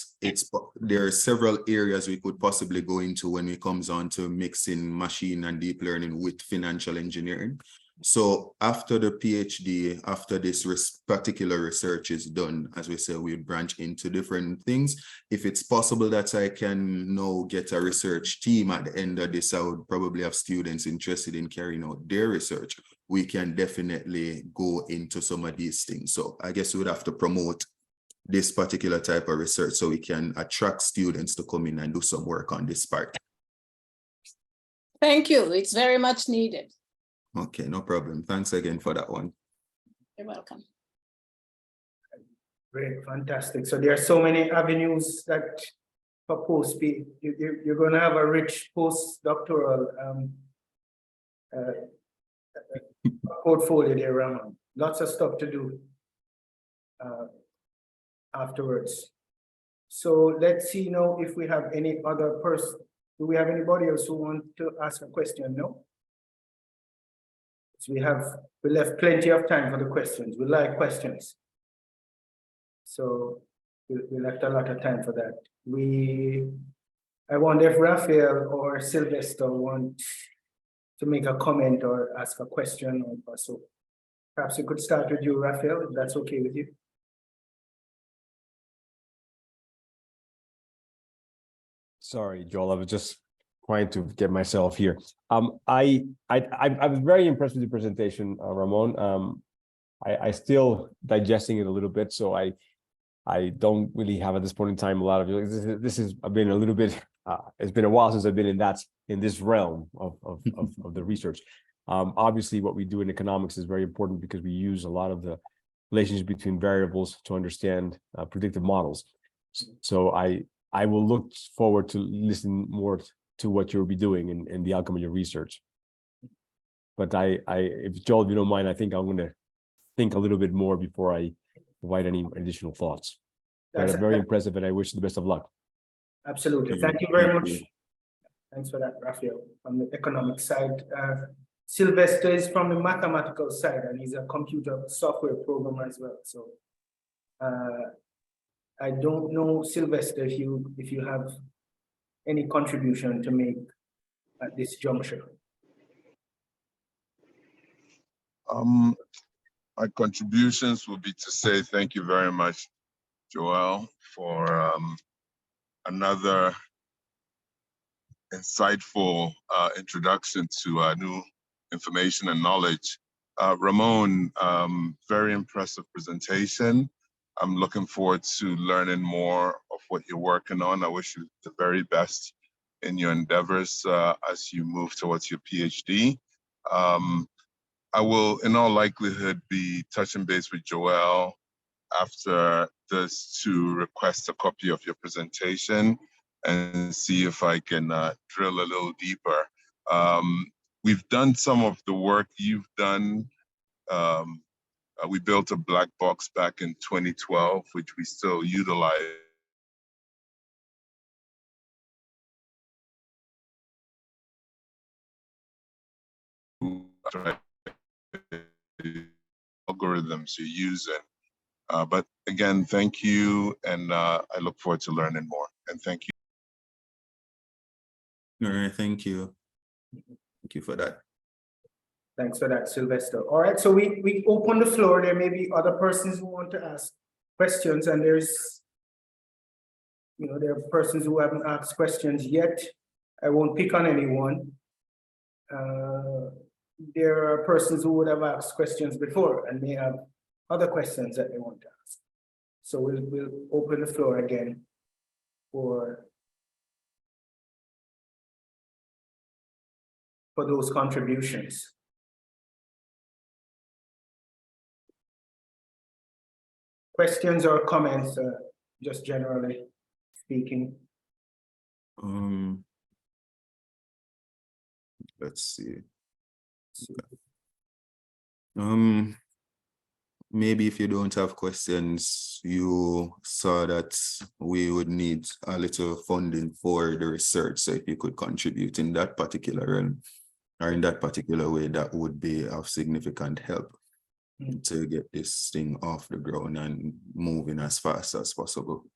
there are several areas we could possibly go into when it comes on to mixing machine and deep learning with financial engineering. So after the PhD, after this particular research is done, as we say, we branch into different things. If it's possible that I can now get a research team at the end of this, I would probably have students interested in carrying out their research. We can definitely go into some of these things. So I guess we would have to promote this particular type of research so we can attract students to come in and do some work on this part. Thank you. It's very much needed. Okay, no problem. Thanks again for that one. You're welcome. Great, fantastic. So there are so many avenues that for post-P. You're going to have a rich postdoctoral portfolio there, Ramon. Lots of stuff to do afterwards. So let's see now if we have any other person. Do we have anybody else who want to ask a question? No? So we left plenty of time for the questions. We like questions. So we left a lot of time for that. I wonder if Raphael or Sylvester want to make a comment or ask a question or so. Perhaps we could start with you, Raphael, if that's okay with you. Sorry, Joel, I was just trying to get myself here. I was very impressed with the presentation, Ramone. I still digesting it a little bit, so I don't really have at this point in time a lot of this has been a little bit. It's been a while since I've been in this realm of the research. Obviously, what we do in economics is very important because we use a lot of the relationship between variables to understand predictive models. So I will look forward to listening more to what you'll be doing and the outcome of your research. But if Joel, if you don't mind, I think I'm going to think a little bit more before I provide any additional thoughts. But very impressive, and I wish you the best of luck. Absolutely. Thank you very much. Thanks for that, Raphael. On the economic side, Sylvester is from the mathematical side, and he's a computer software programmer as well. So I don't know, Sylvester, if you have any contribution to make at this juncture. My contributions will be to say thank you very much, Joel, for another insightful introduction to new information and knowledge. Ramone, very impressive presentation. I'm looking forward to learning more of what you're working on. I wish you the very best in your endeavors as you move towards your PhD. I will, in all likelihood, be touching base with Joel after this to request a copy of your presentation and see if I can drill a little deeper. We've done some of the work you've done. We built a black box back in 2012, which we still utilize. Algorithms you're using. But again, thank you, and I look forward to learning more. And thank you. All right, thank you. Thank you for that. Thanks for that, Sylvester. All right, so we open the floor. There may be other persons who want to ask questions, and there's, there are persons who haven't asked questions yet. I won't pick on anyone. There are persons who would have asked questions before and may have other questions that they want to ask. So we'll open the floor again for those contributions. Questions or comments, just generally speaking. Let's see. Maybe if you don't have questions, you saw that we would need a little funding for the research. So if you could contribute in that particular realm or in that particular way, that would be of significant help to get this thing off the ground and moving as fast as possible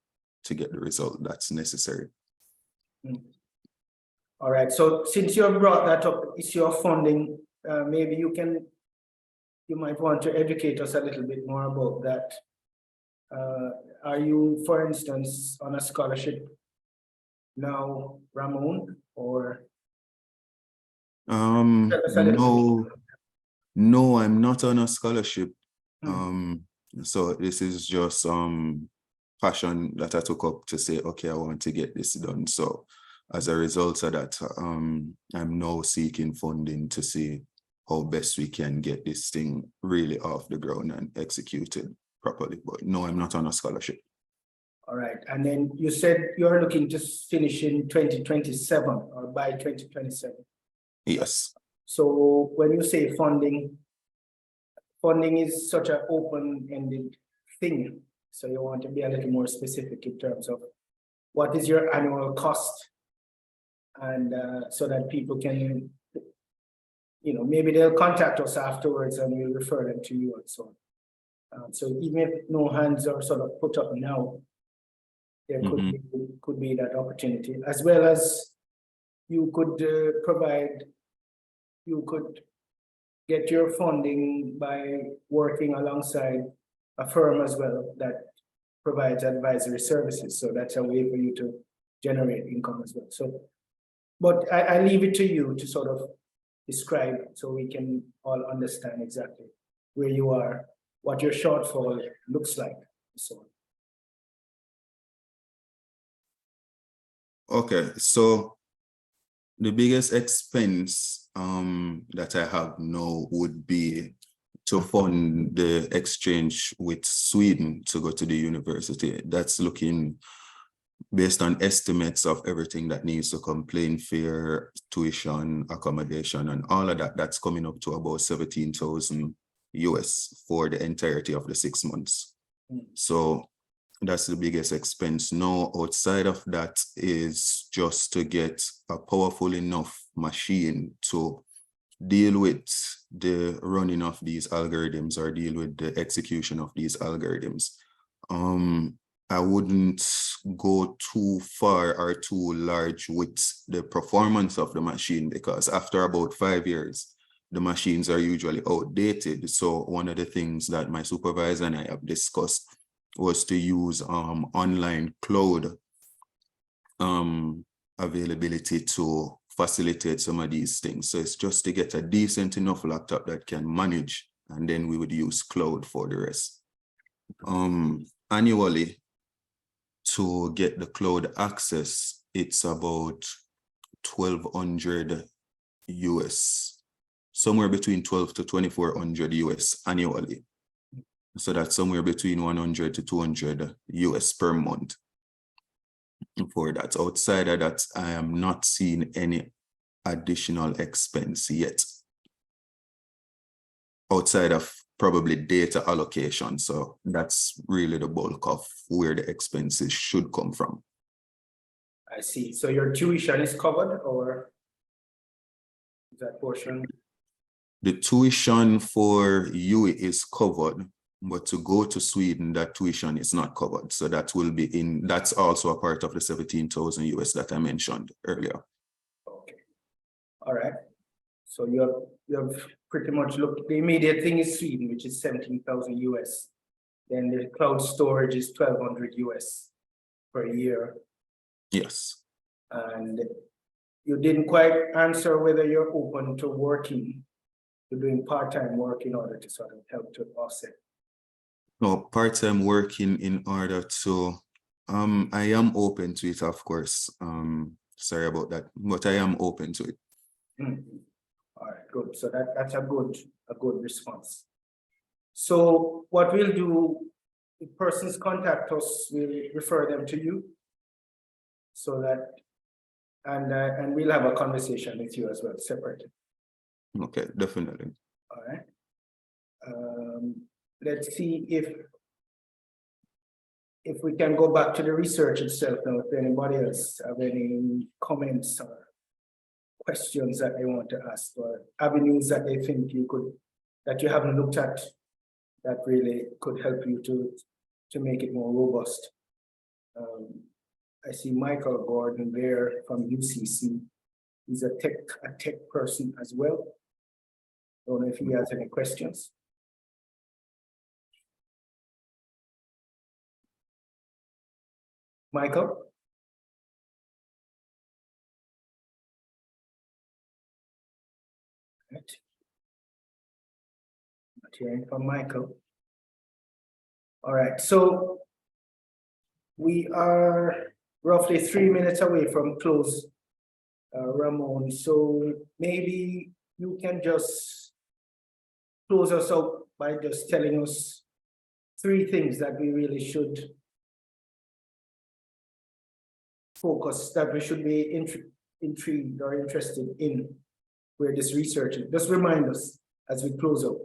to get the result that's necessary. All right, so since you have brought that up, issue of funding, maybe you might want to educate us a little bit more about that. Are you, for instance, on a scholarship now, Ramone, or? No, I'm not on a scholarship. So this is just passion that I took up to say, okay, I want to get this done. So as a result of that, I'm now seeking funding to see how best we can get this thing really off the ground and executed properly. But no, I'm not on a scholarship. All right, and then you said you're looking to finish in 2027 or by 2027. Yes. So when you say funding is such an open-ended thing. So you want to be a little more specific in terms of what is your annual cost, and so that people can, maybe they'll contact us afterwards and we'll refer them to you and so on. So even if no hands are sort of put up now, there could be that opportunity, as well as you could you could get your funding by working alongside a firm as well that provides advisory services. So that's a way for you to generate income as well. So, but I leave it to you to sort of describe so we can all understand exactly where you are, what your shortfall looks like, and so on. Okay, so the biggest expense that I have now would be to fund the exchange with Sweden to go to the university. That's looking based on estimates of everything that needs to come, plane fare, tuition, accommodation, and all of that. That's coming up to about 17,000 US for the entirety of the 6 months. So that's the biggest expense. Now, outside of that is just to get a powerful enough machine to deal with the running of these algorithms or deal with the execution of these algorithms. I wouldn't go too far or too large with the performance of the machine, because after about 5 years, the machines are usually outdated. So one of the things that my supervisor and I have discussed was to use online cloud availability to facilitate some of these things. So it's just to get a decent enough laptop that can manage, and then we would use cloud for the rest. Annually, to get the cloud access, it's about 1,200 US, somewhere between 12 to 2,400 US annually. So that's somewhere between 100 to 200 US per month. for that. Outside of that, I am not seeing any additional expense yet. Outside of probably data allocation. So that's really the bulk of where the expenses should come from. I see. So your tuition is covered, or is that portion? The tuition for you is covered, but to go to Sweden, that tuition is not covered. So that will be in, that's also a part of the 17,000 US that I mentioned earlier. Okay. All right. So you have pretty much looked, the immediate thing is Sweden, which is 17,000 US. Then the cloud storage is 1,200 US per year. Yes. And you didn't quite answer whether you're open to working, to doing part-time work in order to sort of help to offset. No, part-time working in order to, I am open to it, of course. Sorry about that, but I am open to it. All right, good. So that's a good response. So what we'll do, if persons contact us, we'll refer them to you. So that, and we'll have a conversation with you as well, separately. Okay, definitely. All right. Let's see if we can go back to the research itself now, if anybody else have any comments or questions that they want to ask, or avenues that they think that you haven't looked at that really could help you to make it more robust. I see Michael Gordon there from UCC. He's a tech person as well. Don't know if he has any questions. Michael? Right. Not hearing from Michael. All right, so we are roughly 3 minutes away from close, Ramone. So maybe you can just close us out by just telling us 3 things that we really should focus, that we should be intrigued or interested in where this research is. Just remind us as we close out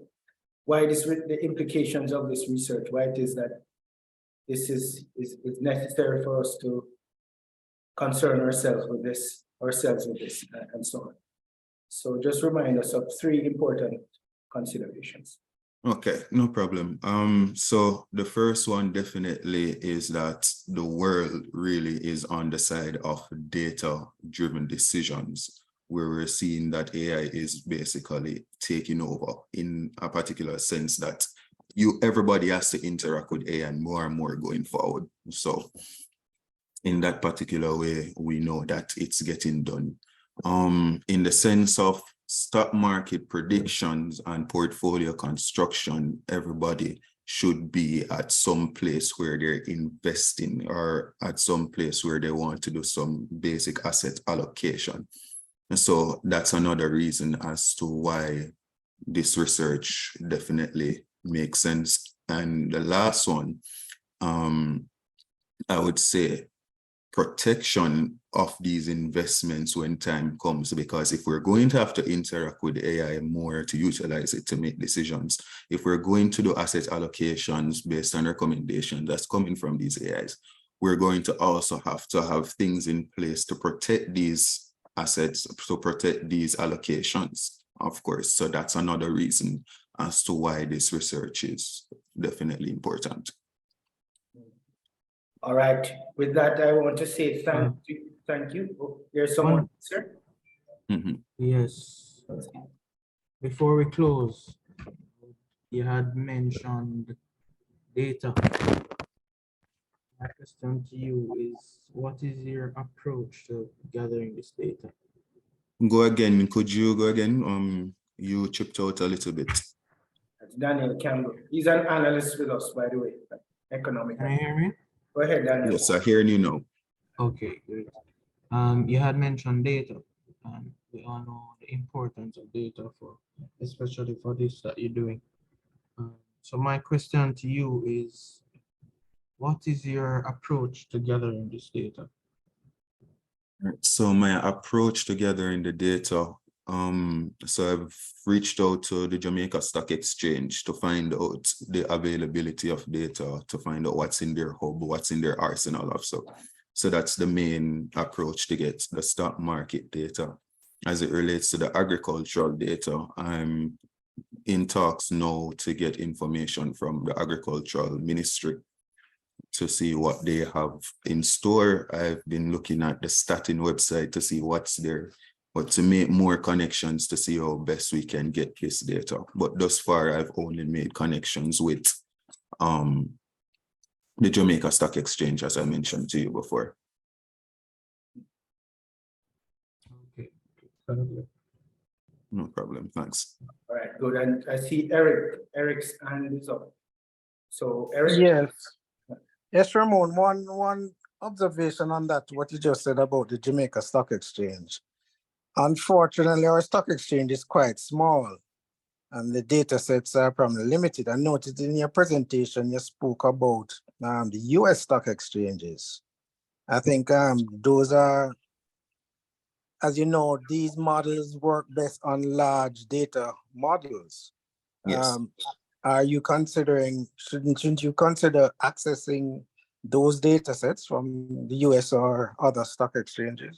why the implications of this research, why it is that this is necessary for us to concern ourselves with this, and so on. So just remind us of 3 important considerations. Okay, no problem. So the first one definitely is that the world really is on the side of data-driven decisions, where we're seeing that AI is basically taking over in a particular sense that everybody has to interact with AI more and more going forward. So in that particular way, we know that it's getting done. In the sense of stock market predictions and portfolio construction, everybody should be at some place where they're investing or at some place where they want to do some basic asset allocation. And so that's another reason as to why this research definitely makes sense. And the last one, I would say protection of these investments when time comes, because if we're going to have to interact with AI more to utilize it to make decisions, if we're going to do asset allocations based on recommendations that's coming from these AIs, we're going to also have to have things in place to protect these assets, to protect these allocations, of course. So that's another reason as to why this research is definitely important. All right, with that, I want to say thank you. Oh, there's someone, sir? Yes. Before we close, you had mentioned data. My question to you is, what is your approach to gathering this data? Go again, could you go again? You chipped out a little bit. That's Daniel Campbell. He's an analyst with us, by the way, economic. Can you hear me? Go ahead, Daniel. Yes, I hear you now. Okay, good. You had mentioned data, and we all know the importance of data especially for this that you're doing. So my question to you is, what is your approach to gathering this data? So my approach to gathering the data, so I've reached out to the Jamaica Stock Exchange to find out the availability of data, to find out what's in their hub, what's in their arsenal of stuff. So that's the main approach to get the stock market data. As it relates to the agricultural data, I'm in talks now to get information from the Agricultural Ministry to see what they have in store. I've been looking at the Statin website to see what's there, but to make more connections to see how best we can get this data. But thus far, I've only made connections with the Jamaica Stock Exchange, as I mentioned to you before. Okay. No problem, thanks. All right, good. And I see Eric's hand is up. So Eric? Yes. Yes, Ramon, one observation on that, what you just said about the Jamaica Stock Exchange. Unfortunately, our stock exchange is quite small and the data sets are probably limited. I noticed in your presentation, you spoke about the US stock exchanges. I think those are, as you know, these models work best on large data models. Yes. Are you considering, shouldn't you consider accessing those data sets from the US or other stock exchanges?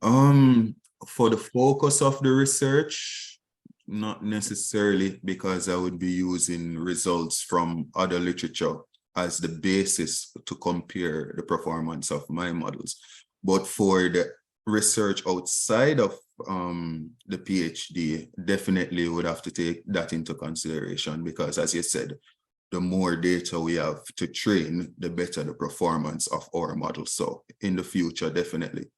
For the focus of the research, not necessarily, because I would be using results from other literature as the basis to compare the performance of my models. But for the research outside of the PhD, definitely would have to take that into consideration, because as you said, the more data we have to train, the better the performance of our model. So in the future, definitely.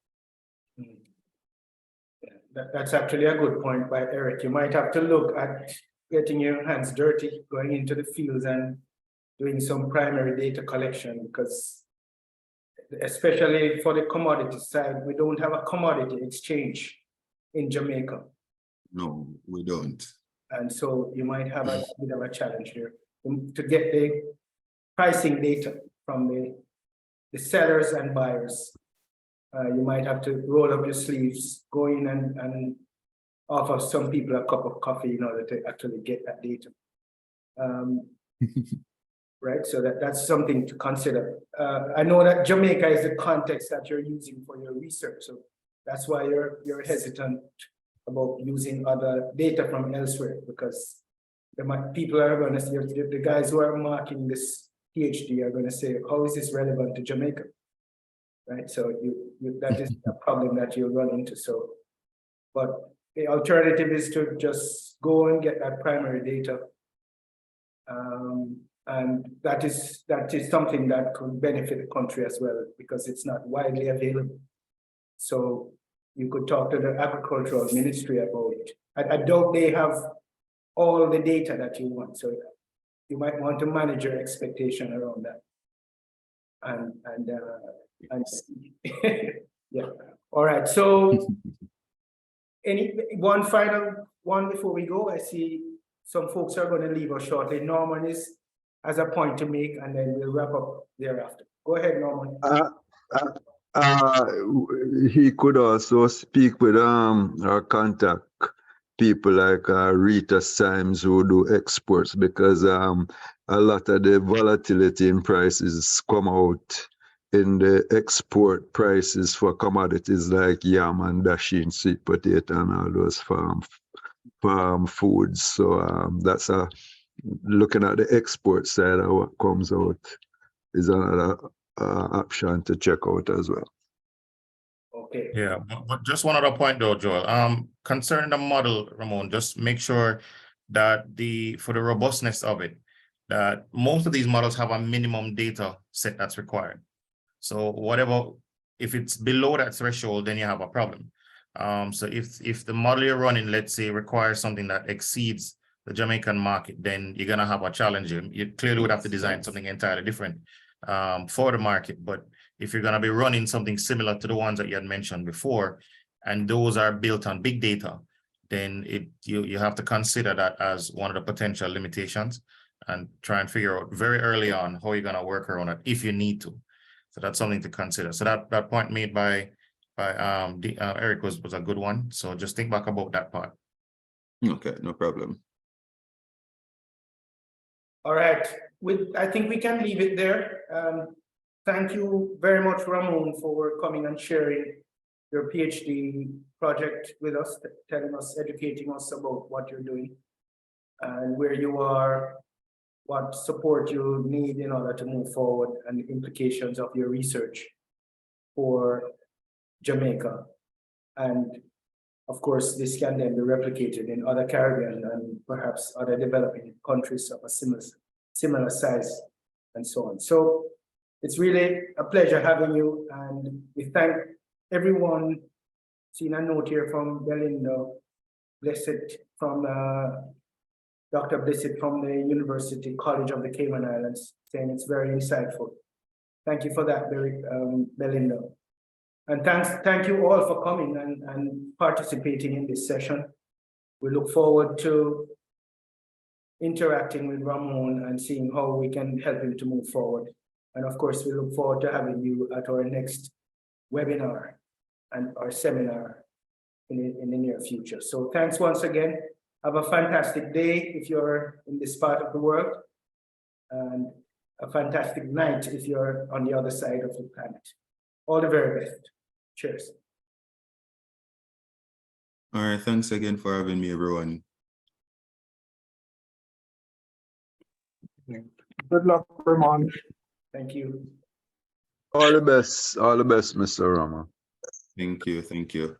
That's actually a good point by Eric. You might have to look at getting your hands dirty, going into the fields and doing some primary data collection, because especially for the commodity side, we don't have a commodity exchange in Jamaica. No, we don't. And so you might have a bit of a challenge here to get the pricing data from the sellers and buyers. You might have to roll up your sleeves, go in and offer some people a cup of coffee in order to actually get that data. Right, so that's something to consider. I know that Jamaica is the context that you're using for your research, so that's why you're hesitant about using other data from elsewhere, because people are going to see, the guys who are marking this PhD are going to say, how is this relevant to Jamaica? Right, so that is a problem that you run into. So, but the alternative is to just go and get that primary data. And that is something that could benefit the country as well, because it's not widely available. So you could talk to the Agricultural Ministry about it. I doubt they have all the data that you want. So you might want to manage your expectation around that. And yeah. All right. So one final one before we go. I see some folks are going to leave us shortly. Norman has a point to make, and then we'll wrap up thereafter. Go ahead, Norman. He could also speak with or contact people like Rita Symes who do exports, because a lot of the volatility in prices come out in the export prices for commodities like yam and dasheen, sweet potato, and all those farm foods. So that's looking at the export side of what comes out is another option to check out as well. Okay. Yeah, but just one other point though, Joel. Concerning the model, Ramon, just make sure that for the robustness of it, that most of these models have a minimum data set that's required. So whatever, if it's below that threshold, then you have a problem. So if the model you're running, let's say, requires something that exceeds the Jamaican market, then you're gonna have a challenge. You clearly would have to design something entirely different for the market. But if you're gonna be running something similar to the ones that you had mentioned before, and those are built on big data, then you have to consider that as one of the potential limitations and try and figure out very early on how you're gonna work around it if you need to. So that's something to consider. So that point made by by Eric was a good one. So just think back about that part. Okay, no problem. All right, I think we can leave it there. Thank you very much, Ramone, for coming and sharing your PhD project with us, telling us, educating us about what you're doing and where you are, what support you need in order to move forward, and the implications of your research for Jamaica. And of course, this can then be replicated in other Caribbean and perhaps other developing countries of a similar size and so on. So it's really a pleasure having you, and we thank everyone. Seen a note here from Belinda Blessed from Dr. Blissett from the University College of the Cayman Islands, saying it's very insightful. Thank you for that, Belinda. And thank you all for coming and participating in this session. We look forward to interacting with Ramone and seeing how we can help him to move forward. And of course, we look forward to having you at our next webinar and our seminar in the near future. So thanks once again. Have a fantastic day if you're in this part of the world, and a fantastic night if you're on the other side of the planet. All the very best. Cheers. All right, thanks again for having me, everyone. Good luck, Ramon. Thank you. All the best, Mr. Rama. Thank you.